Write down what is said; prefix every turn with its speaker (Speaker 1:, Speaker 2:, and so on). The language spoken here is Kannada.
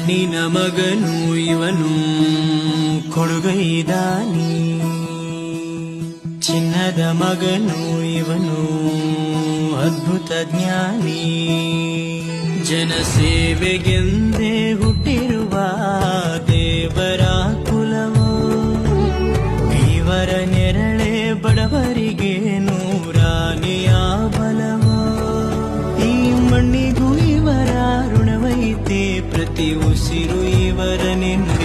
Speaker 1: ಮಣ್ಣಿನ ಮಗನು ಇವನು ಕೊಡುಗೈದಾನಿ, ಚಿನ್ನದ ಮಗನು ಇವನು ಅದ್ಭುತ ಜ್ಞಾನಿ. ಜನಸೇವೆಗೆಂದೇ ಹುಟ್ಟಿರುವ ದೇವರ ಕುಲವೋ, ಇವರ ನೆರಳೆ ಬಡವರಿಗೆ ನೂರಾನೆಯ ಬಲವೋ. ಈ ಮಣ್ಣಿಗೂ ಇವರ ಋಣವೈತೆ, ಪ್ರತಿ ಉಸಿರು ಇವರ ನೆನ್ನೆ